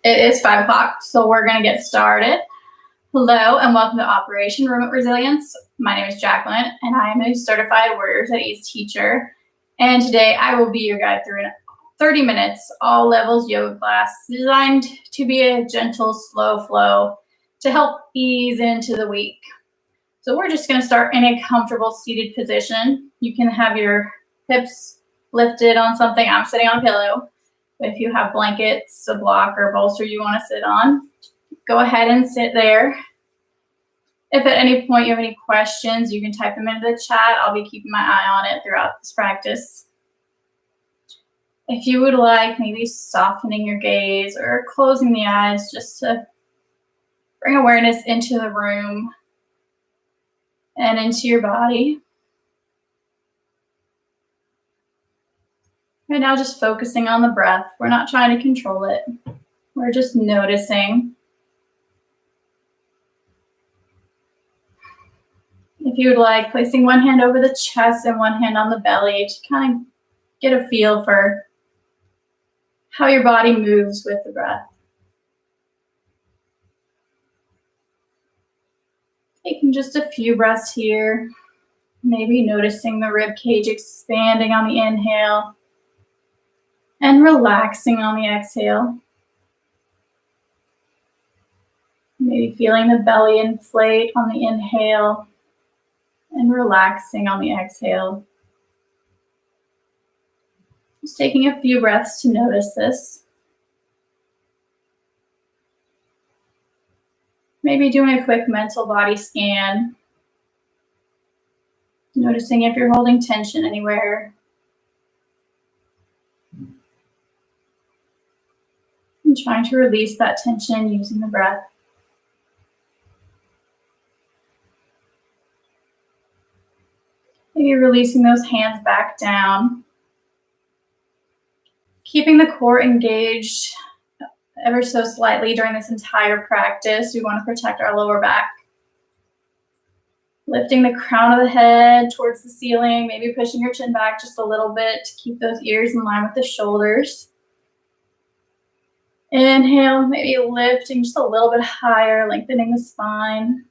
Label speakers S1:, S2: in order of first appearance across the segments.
S1: It is 5 o'clock, so we're going to get started. Hello and welcome to Operation Remote Resilience. My name is Jacquelynne and I am a certified Warriors at Ease teacher. And today I will be your guide through 30 minutes, all levels yoga class designed to be a gentle, slow flow to help ease into the week. So we're just going to start in a comfortable seated position. You can have your hips lifted on something. I'm sitting on a pillow. If you have blankets, a block, or a bolster you want to sit on, go ahead and sit there. If at any point you have any questions, you can type them into the chat. I'll be keeping my eye on it throughout this practice. If you would like, maybe softening your gaze or closing the eyes just to bring awareness into the room and into your body. Right now, just focusing on the breath. We're not trying to control it. We're just noticing. If you would like, placing one hand over the chest and one hand on the belly to kind of get a feel for how your body moves with the breath. Taking just a few breaths here. Maybe noticing the rib cage expanding on the inhale and relaxing on the exhale. Maybe feeling the belly inflate on the inhale and relaxing on the exhale. Just taking a few breaths to notice this. Maybe doing a quick mental body scan. Noticing if you're holding tension anywhere. And trying to release that tension using the breath. Maybe releasing those hands back down. Keeping the core engaged ever so slightly during this entire practice. We want to protect our lower back. Lifting the crown of the head towards the ceiling, maybe pushing your chin back just a little bit to keep those ears in line with the shoulders. Inhale, maybe lifting just a little bit higher, lengthening the spine.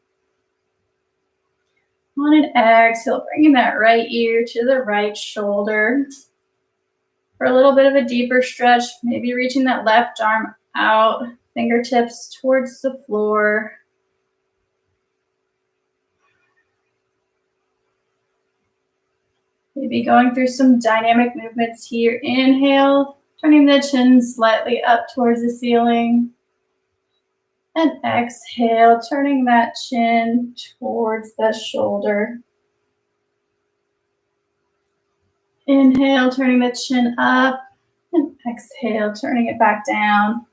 S1: On an exhale, bringing that right ear to the right shoulder. For a little bit of a deeper stretch, maybe reaching that left arm out, fingertips towards the floor. Maybe going through some dynamic movements here. Inhale, turning the chin slightly up towards the ceiling. And exhale, turning that chin towards the shoulder. Inhale, turning the chin up. And exhale, turning it back down.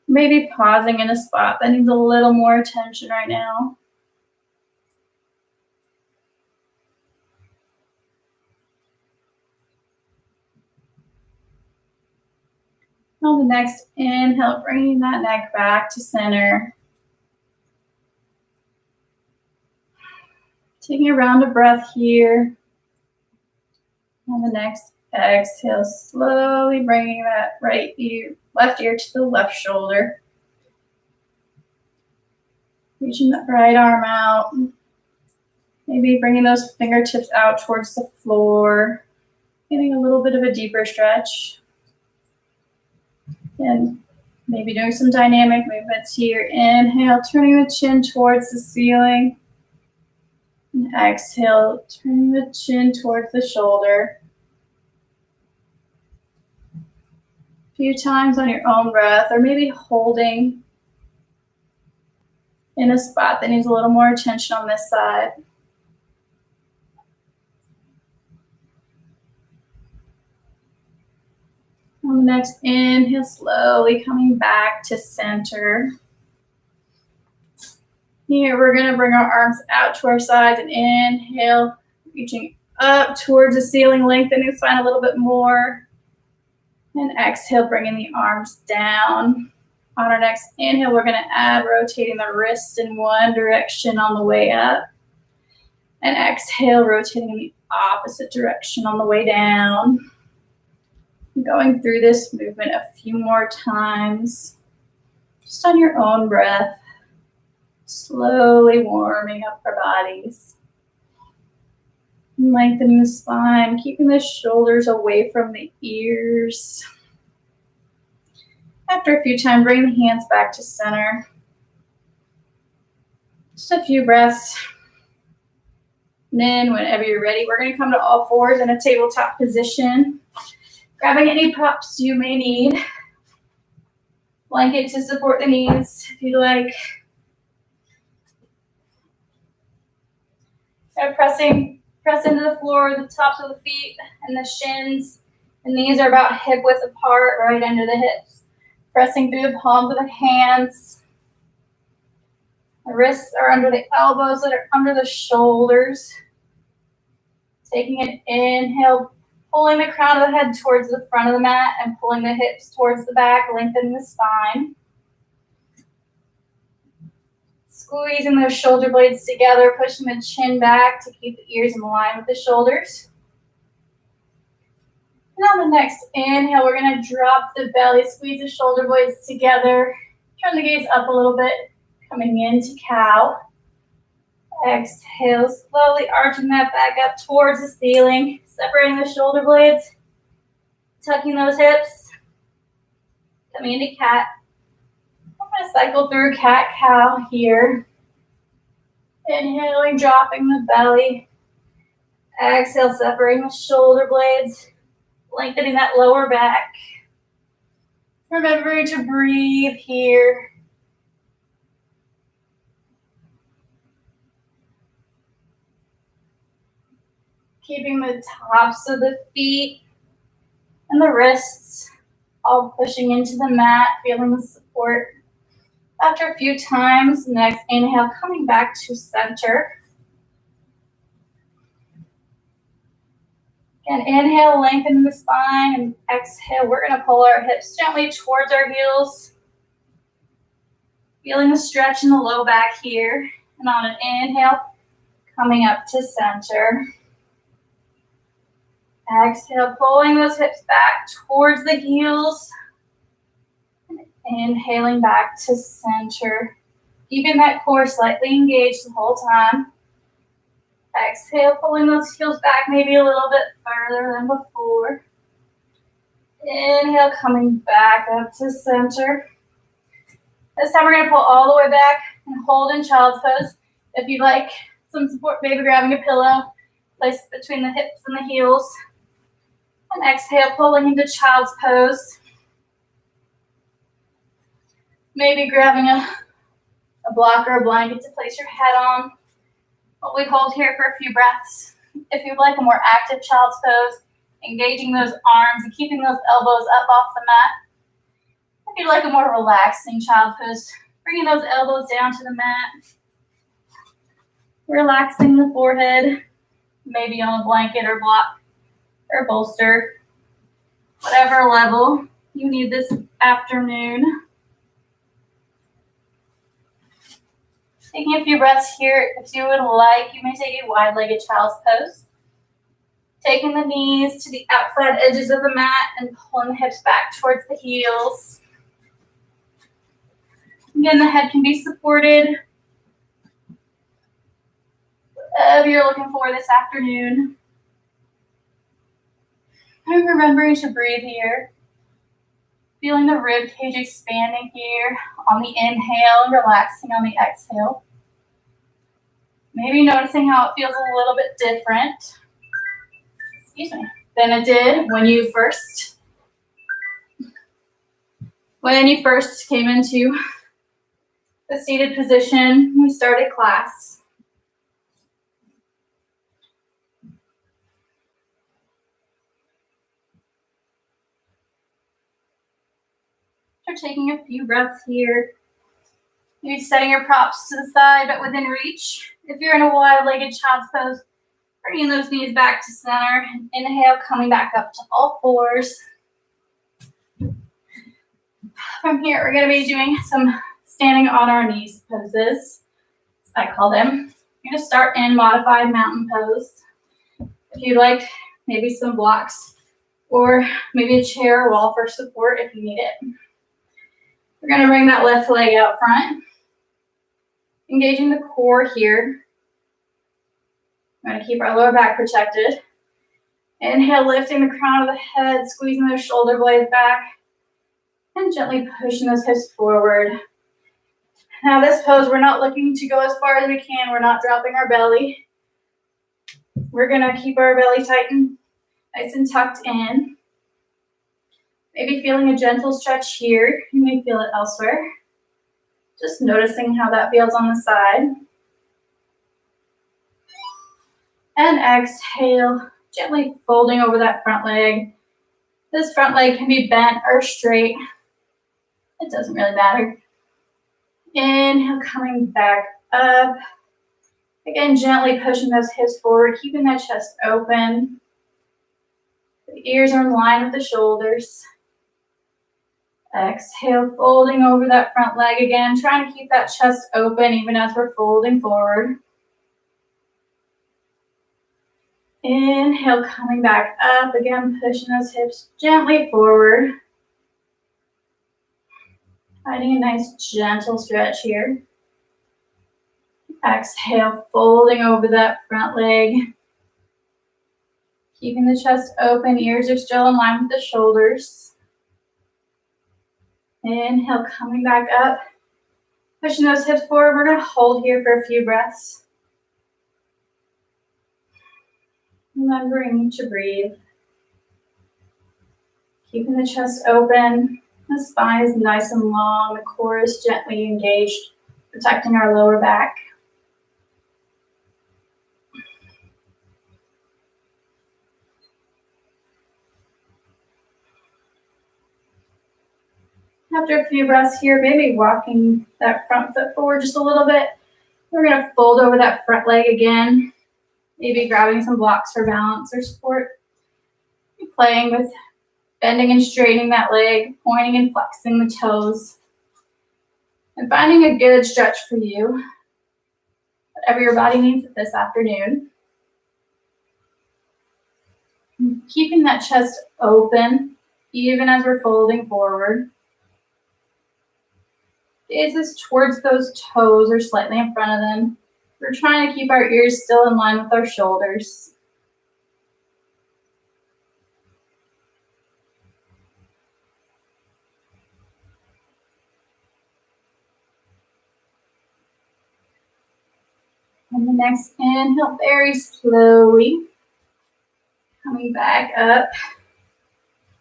S1: Maybe pausing in a spot that needs a little more attention right now. On the next inhale, bringing that neck back to center. Taking a round of breath here. On the next exhale, slowly bringing that left ear to the left shoulder. Reaching that right arm out. Maybe bringing those fingertips out towards the floor. Getting a little bit of a deeper stretch. And maybe doing some dynamic movements here. Inhale, turning the chin towards the ceiling. And exhale, turning the chin towards the shoulder. A few times on your own breath, or maybe holding in a spot that needs a little more attention on this side. On the next inhale, slowly coming back to center. Here, we're going to bring our arms out to our sides and inhale, reaching up towards the ceiling, lengthening the spine a little bit more. And exhale, bringing the arms down. On our next inhale, we're going to add rotating the wrists in one direction on the way up. And exhale, rotating in the opposite direction on the way down. Going through this movement a few more times. Just on your own breath, slowly warming up our bodies. Lengthening the spine, keeping the shoulders away from the ears. After a few times, bring the hands back to center. Just a few breaths. And then whenever you're ready, we're going to come to all fours in a tabletop position. Grabbing any props you may need. Blanket to support the knees if you like. And press into the floor, the tops of the feet and the shins. The knees are about hip width apart, right under the hips. Pressing through the palms of the hands. The wrists are under the elbows that are under the shoulders. Taking an inhale, pulling the crown of the head towards the front of the mat and pulling the hips towards the back, lengthening the spine. Squeezing those shoulder blades together, pushing the chin back to keep the ears in line with the shoulders. And on the next inhale, we're going to drop the belly, squeeze the shoulder blades together, turn the gaze up a little bit, coming into cow. Exhale, slowly arching that back up towards the ceiling, separating the shoulder blades, tucking those hips, coming into cat. I'm going to cycle through cat-cow here. Inhaling, dropping the belly. Exhale, separating the shoulder blades, lengthening that lower back. Remembering to breathe here. Keeping the tops of the feet and the wrists all pushing into the mat, feeling the support. After a few times, next inhale, coming back to center. Again, inhale, lengthen the spine, and exhale, we're going to pull our hips gently towards our heels. Feeling the stretch in the low back here. And on an inhale, coming up to center. Exhale, pulling those hips back towards the heels. Inhaling back to center. Keeping that core slightly engaged the whole time. Exhale, pulling those heels back maybe a little bit further than before. Inhale, coming back up to center. This time we're going to pull all the way back and hold in child's pose. If you'd like some support, maybe grabbing a pillow, place it between the hips and the heels. And exhale, pulling into child's pose. Maybe grabbing a block or a blanket to place your head on. What we hold here for a few breaths. If you'd like a more active child's pose, engaging those arms and keeping those elbows up off the mat. If you'd like a more relaxing child's pose, bringing those elbows down to the mat. Relaxing the forehead, maybe on a blanket or block or bolster. Whatever level you need this afternoon. Taking a few breaths here. If you would like, you may take a wide-legged child's pose. Taking the knees to the outside edges of the mat and pulling the hips back towards the heels. Again, the head can be supported. Whatever you're looking for this afternoon. And remembering to breathe here. Feeling the rib cage expanding here on the inhale and relaxing on the exhale. Maybe noticing how it feels a little bit different. Excuse me. Than it did when you first came into the seated position when we started class. After taking a few breaths here, maybe setting your props to the side but within reach. If you're in a wide-legged child's pose, bringing those knees back to center. Inhale, coming back up to all fours. From here, we're going to be doing some standing on our knees poses, as I call them. You're going to start in modified mountain pose. If you'd like, maybe some blocks or maybe a chair or wall for support if you need it. We're going to bring that left leg out front, engaging the core here. We're going to keep our lower back protected. Inhale, lifting the crown of the head, squeezing those shoulder blades back, and gently pushing those hips forward. Now this pose, we're not looking to go as far as we can. We're not dropping our belly. We're going to keep our belly tightened, nice and tucked in. Maybe feeling a gentle stretch here. You may feel it elsewhere. Just noticing how that feels on the side. And exhale, gently folding over that front leg. This front leg can be bent or straight. It doesn't really matter. Inhale, coming back up. Again, gently pushing those hips forward, keeping that chest open. The ears are in line with the shoulders. Exhale, folding over that front leg again, trying to keep that chest open even as we're folding forward. Inhale, coming back up, again, pushing those hips gently forward. Finding a nice gentle stretch here. Exhale, folding over that front leg. Keeping the chest open, ears are still in line with the shoulders. Inhale, coming back up. Pushing those hips forward. We're going to hold here for a few breaths. Remembering to breathe. Keeping the chest open. The spine is nice and long. The core is gently engaged, protecting our lower back. After a few breaths here, maybe walking that front foot forward just a little bit. We're going to fold over that front leg again. Maybe grabbing some blocks for balance or support. Playing with bending and straightening that leg, pointing and flexing the toes. And finding a good stretch for you, whatever your body needs this afternoon. Keeping that chest open, even as we're folding forward. Gazes towards those toes or slightly in front of them. We're trying to keep our ears still in line with our shoulders. On the next inhale, very slowly coming back up.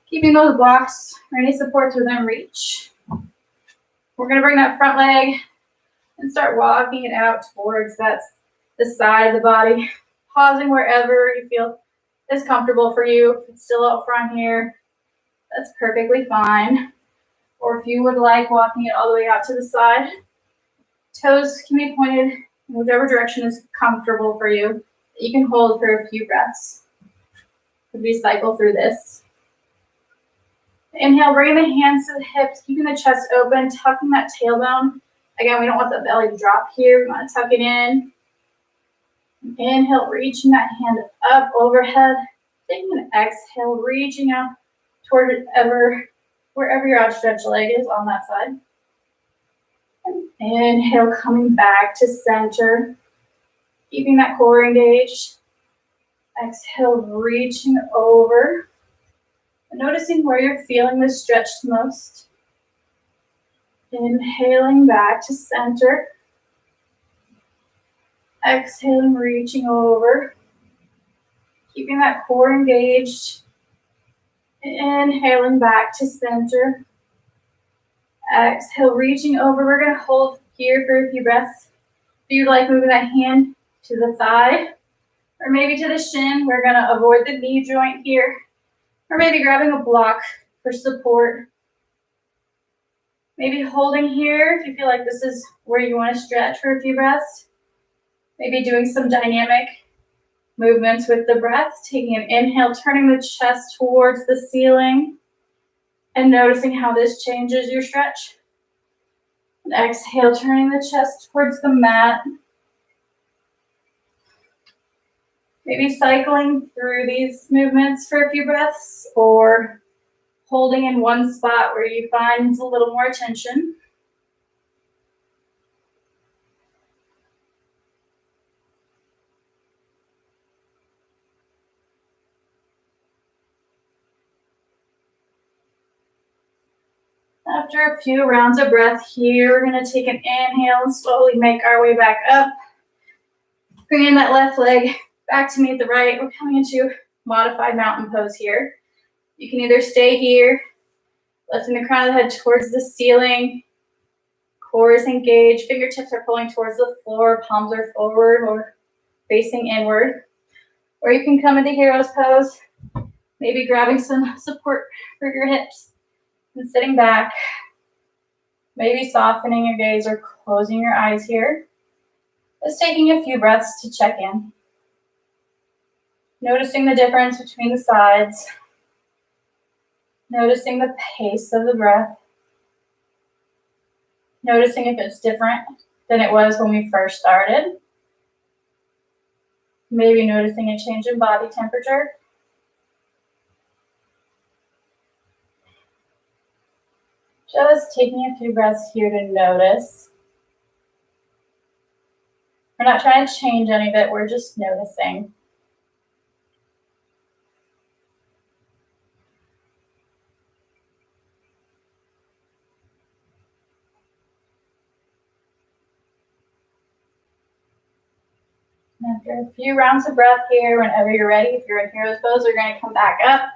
S1: Keeping those blocks or any supports within reach. We're going to bring that front leg and start walking it out towards the side of the body. Pausing wherever you feel is comfortable for you. If it's still out front here, that's perfectly fine. Or if you would like, walking it all the way out to the side. Toes can be pointed in whichever direction is comfortable for you. You can hold for a few breaths as we cycle through this. Inhale, bringing the hands to the hips, keeping the chest open, tucking that tailbone. Again, we don't want the belly to drop here. We want to tuck it in. Inhale, reaching that hand up overhead. Taking an exhale, reaching out toward wherever your outstretched leg is on that side. And inhale, coming back to center. Keeping that core engaged. Exhale, reaching over. And noticing where you're feeling the stretch most. Inhaling back to center. Exhaling, reaching over. Keeping that core engaged. Inhaling back to center. Exhale, reaching over. We're going to hold here for a few breaths. If you'd like, moving that hand to the thigh or maybe to the shin. We're going to avoid the knee joint here. Or maybe grabbing a block for support. Maybe holding here if you feel like this is where you want to stretch for a few breaths. Maybe doing some dynamic movements with the breath. Taking an inhale, turning the chest towards the ceiling. And noticing how this changes your stretch. And exhale, turning the chest towards the mat. Maybe cycling through these movements for a few breaths or holding in one spot where you find a little more attention. After a few rounds of breath here, we're going to take an inhale and slowly make our way back up. Bringing that left leg back to meet the right. We're coming into modified mountain pose here. You can either stay here, lifting the crown of the head towards the ceiling, core is engaged, fingertips are pulling towards the floor, palms are forward or facing inward. Or you can come into hero's pose, maybe grabbing some support for your hips and sitting back, maybe softening your gaze or closing your eyes here. Just taking a few breaths to check in. Noticing the difference between the sides. Noticing the pace of the breath. Noticing if it's different than it was when we first started. Maybe noticing a change in body temperature. Just taking a few breaths here to notice. We're not trying to change any of it, we're just noticing. After a few rounds of breath here, whenever you're ready, if you're in hero's pose, we're going to come back up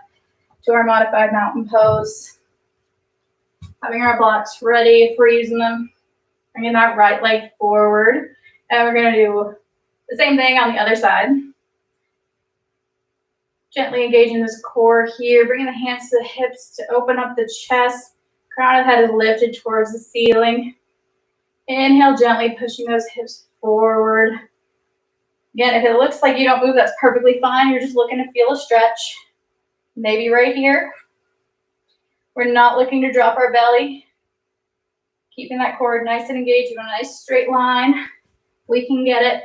S1: to our modified mountain pose. Having our blocks ready if we're using them. Bringing that right leg forward. And we're going to do the same thing on the other side. Gently engaging this core here. Bringing the hands to the hips to open up the chest. Crown of the head is lifted towards the ceiling. Inhale, gently pushing those hips forward. Again, if it looks like you don't move, that's perfectly fine. You're just looking to feel a stretch. Maybe right here. We're not looking to drop our belly. Keeping that core nice and engaged. You want a nice straight line. We can get it.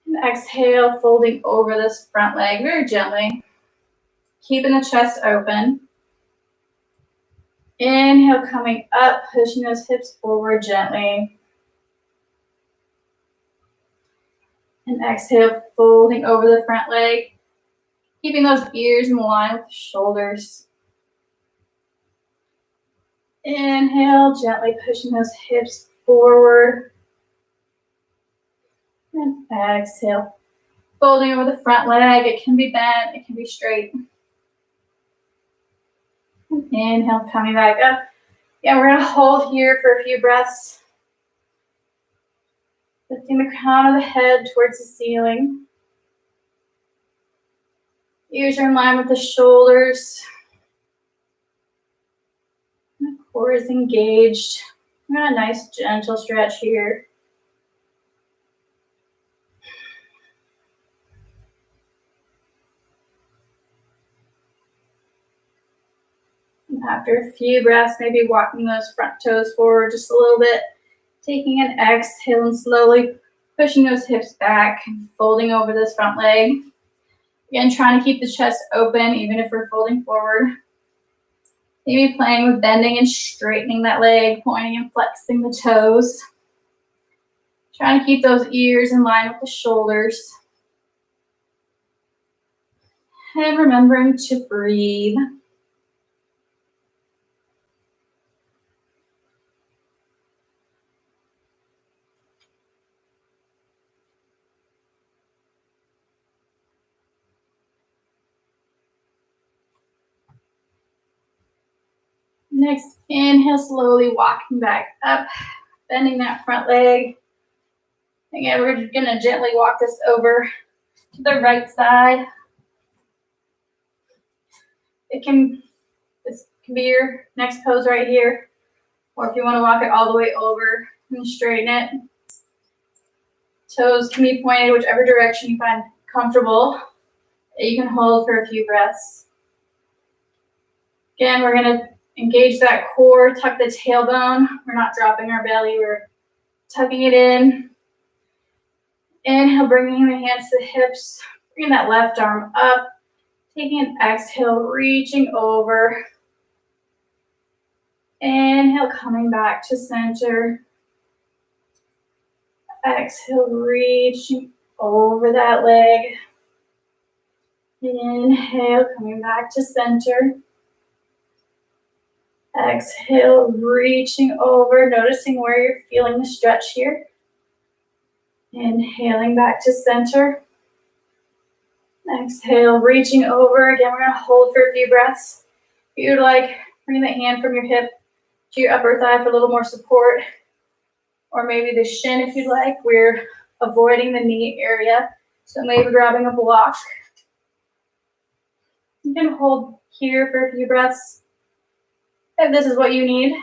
S1: And exhale, folding over this front leg very gently. Keeping the chest open. Inhale, coming up, pushing those hips forward gently. And exhale, folding over the front leg. Keeping those ears in line with the shoulders. Inhale, gently pushing those hips forward. And exhale, folding over the front leg. It can be bent, it can be straight. And inhale, coming back up. Yeah, we're gonna hold here for a few breaths. Lifting the crown of the head towards the ceiling. Ears are in line with the shoulders. The core is engaged. We're gonna a nice gentle stretch here. And after a few breaths, maybe walking those front toes forward just a little bit. Taking an exhale and slowly pushing those hips back, folding over this front leg. Again, trying to keep the chest open even if we're folding forward. Maybe playing with bending and straightening that leg, pointing and flexing the toes. Trying to keep those ears in line with the shoulders. And remembering to breathe. Next, inhale, slowly walking back up, bending that front leg. Again, we're gonna gently walk this over to the right side. This can be your next pose right here. Or if you wanna walk it all the way over and straighten it. Toes can be pointed whichever direction you find comfortable. You can hold for a few breaths. Again, we're gonna engage that core, tuck the tailbone. We're not dropping our belly, we're tucking it in. Inhale, bringing the hands to the hips, bringing that left arm up, Taking an exhale, reaching over. Inhale, coming back to center. Exhale, reaching over that leg. Inhale, coming back to center. Exhale, reaching over, noticing where you're feeling the stretch here. Inhaling back to center. Exhale, reaching over. Again, we're going to hold for a few breaths. If you'd like, bring the hand from your hip to your upper thigh for a little more support. Or maybe the shin if you'd like. We're avoiding the knee area. So maybe grabbing a block. You can hold here for a few breaths if this is what you need.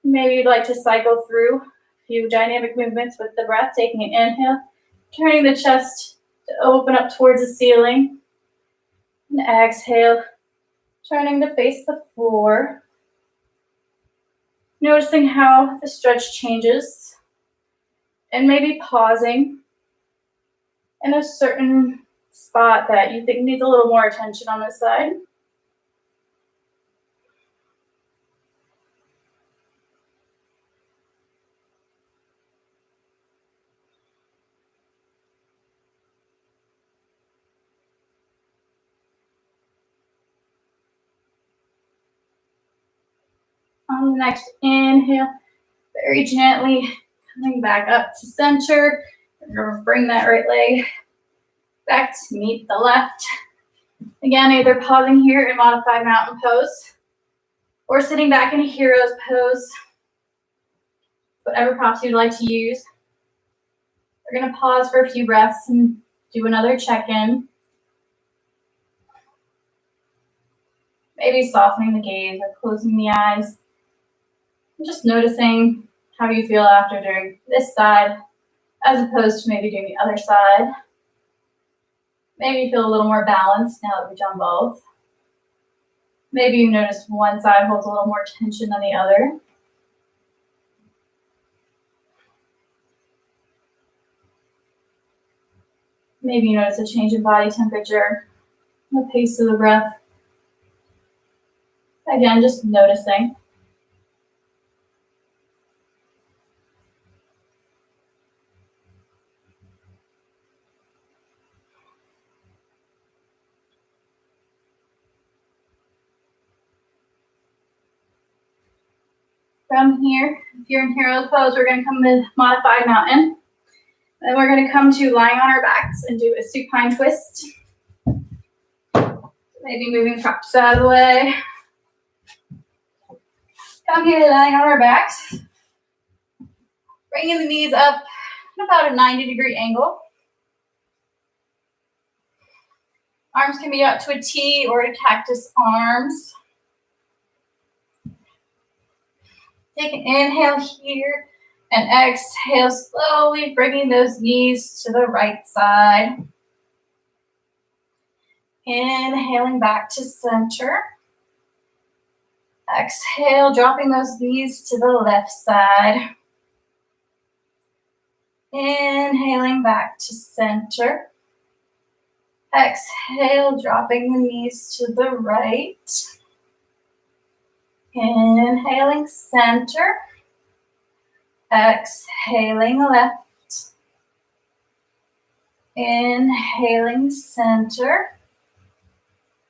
S1: Maybe you'd like to cycle through a few dynamic movements with the breath, taking an inhale, turning the chest to open up towards the ceiling. And exhale, turning to face the floor. Noticing how the stretch changes. And maybe pausing in a certain spot that you think needs a little more attention on this side. On the next inhale, very gently coming back up to center. We're going to bring that right leg back to meet the left. Again, either pausing here in modified mountain pose or sitting back in a hero's pose, whatever props you'd like to use. We're going to pause for a few breaths and do another check-in. Maybe softening the gaze or closing the eyes. And just noticing how you feel after doing this side as opposed to maybe doing the other side. Maybe you feel a little more balanced now that we've done both. Maybe you notice one side holds a little more tension than the other. Maybe you notice a change in body temperature, the pace of the breath. Again, just noticing. From here, if you're in hero pose, we're going to come to modified mountain. Then we're going to come to lying on our backs and do a supine twist. Maybe moving props out of the way. Come here, lying on our backs. Bringing the knees up at about a 90-degree angle. Arms can be up to a T or to cactus arms. Take an inhale here and exhale, slowly bringing those knees to the right side. Inhaling back to center. Exhale, dropping those knees to the left side. Inhaling back to center. Exhale, dropping the knees to the right. Inhaling center. Exhaling left. Inhaling center.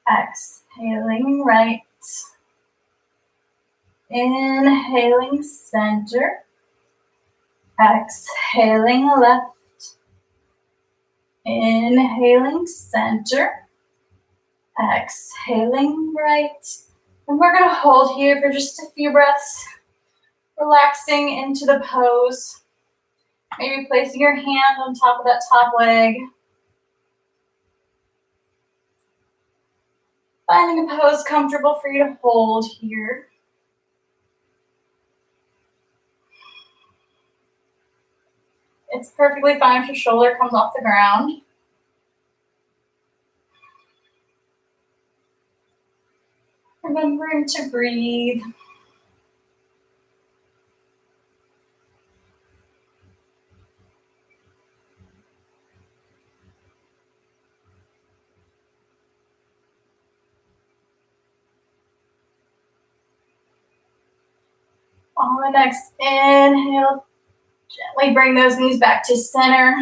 S1: Exhaling right. Inhaling center. Exhaling left. Inhaling center. Exhaling right. And we're going to hold here for just a few breaths. Relaxing into the pose. Maybe placing your hand on top of that top leg. Finding a pose comfortable for you to hold here. It's perfectly fine if your shoulder comes off the ground. Remembering to breathe. On the next inhale, gently bring those knees back to center.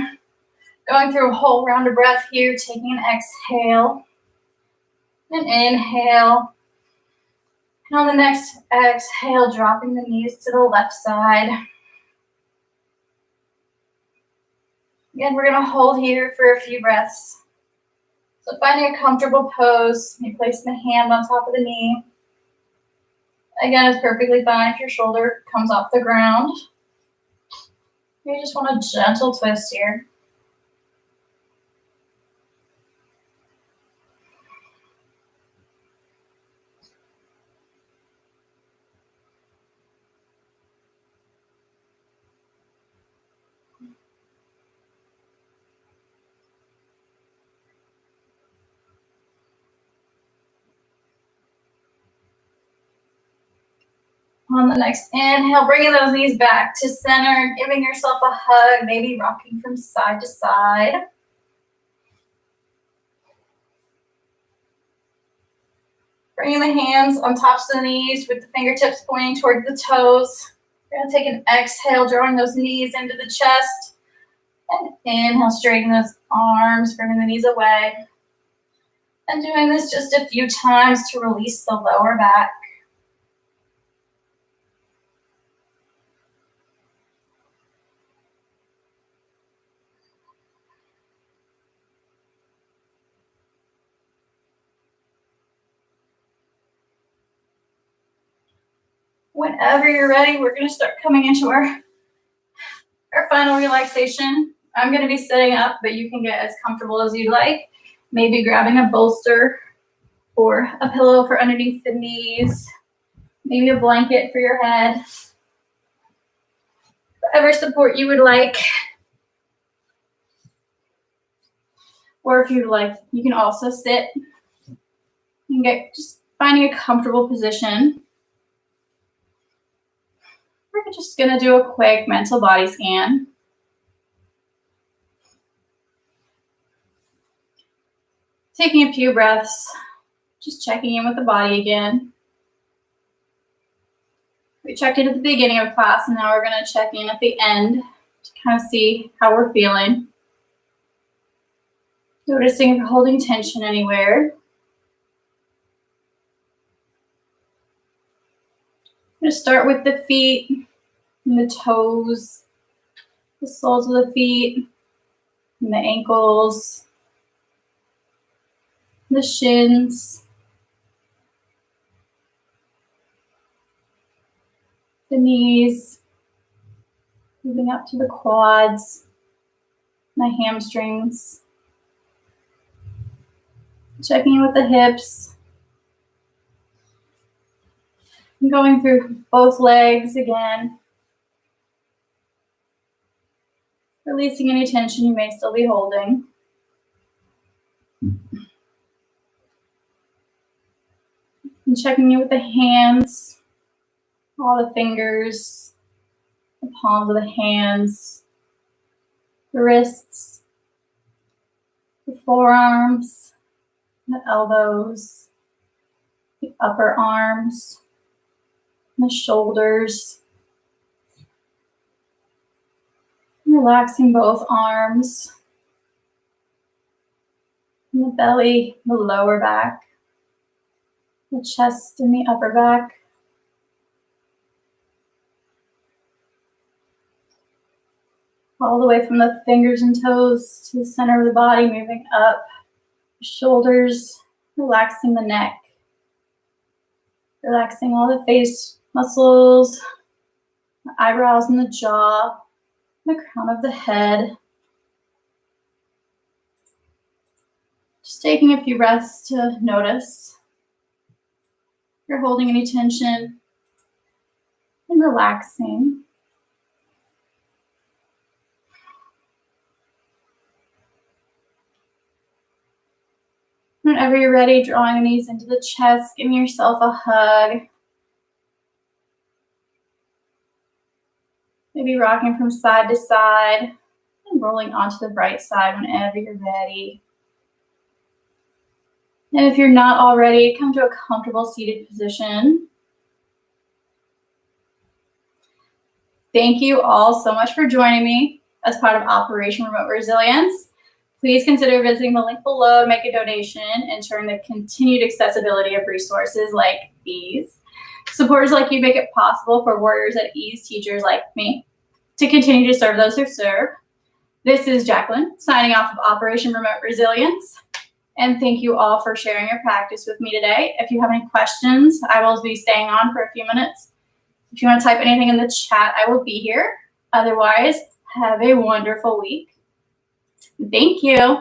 S1: Going through a whole round of breath here, taking an exhale, and inhale. And on the next exhale, dropping the knees to the left side. Again, we're gonna hold here for a few breaths. So finding a comfortable pose, you place the hand on top of the knee. Again, it's perfectly fine if your shoulder comes off the ground. You just want a gentle twist here. On the next inhale, bringing those knees back to center, giving yourself a hug, maybe rocking from side to side. Bringing the hands on tops of the knees with the fingertips pointing toward the toes. We're going to take an exhale, drawing those knees into the chest. And inhale, straighten those arms, bringing the knees away. And doing this just a few times to release the lower back. Whenever you're ready, we're going to start coming into our final relaxation. I'm going to be sitting up, but you can get as comfortable as you'd like. Maybe grabbing a bolster or a pillow for underneath the knees. Maybe a blanket for your head. Whatever support you would like. Or if you'd like, you can also sit and get just finding a comfortable position. We're just going to do a quick mental body scan. Taking a few breaths, just checking in with the body again. We checked in at the beginning of class, and now we're going to check in at the end to kind of see how we're feeling. Noticing if you're holding tension anywhere. I'm going to start with the feet and the toes, the soles of the feet, and the ankles, the shins, the knees, moving up to the quads, my hamstrings. Checking in with the hips. And going through both legs again. Releasing any tension you may still be holding. And checking in with the hands, all the fingers, the palms of the hands, the wrists, the forearms, the elbows, the upper arms, the shoulders. Relaxing both arms, and the belly, the lower back, the chest and the upper back. All the way from the fingers and toes to the center of the body, moving up, the shoulders, relaxing the neck, relaxing all the face muscles, the eyebrows and the jaw, the crown of the head. Just taking a few breaths to notice if you're holding any tension and relaxing. Whenever you're ready, drawing the knees into the chest, giving yourself a hug. Maybe rocking from side to side and rolling onto the right side whenever you're ready. And if you're not already, come to a comfortable seated position. Thank you all so much for joining me as part of Operation Remote Resilience. Please consider visiting the link below to make a donation, ensuring the continued accessibility of resources like these. Supporters like you make it possible for Warriors at Ease teachers like me to continue to serve those who serve. This is Jacquelynne signing off of Operation Remote Resilience. And thank you all for sharing your practice with me today. If you have any questions, I will be staying on for a few minutes. If you want to type anything in the chat, I will be here. Otherwise, have a wonderful week. Thank you.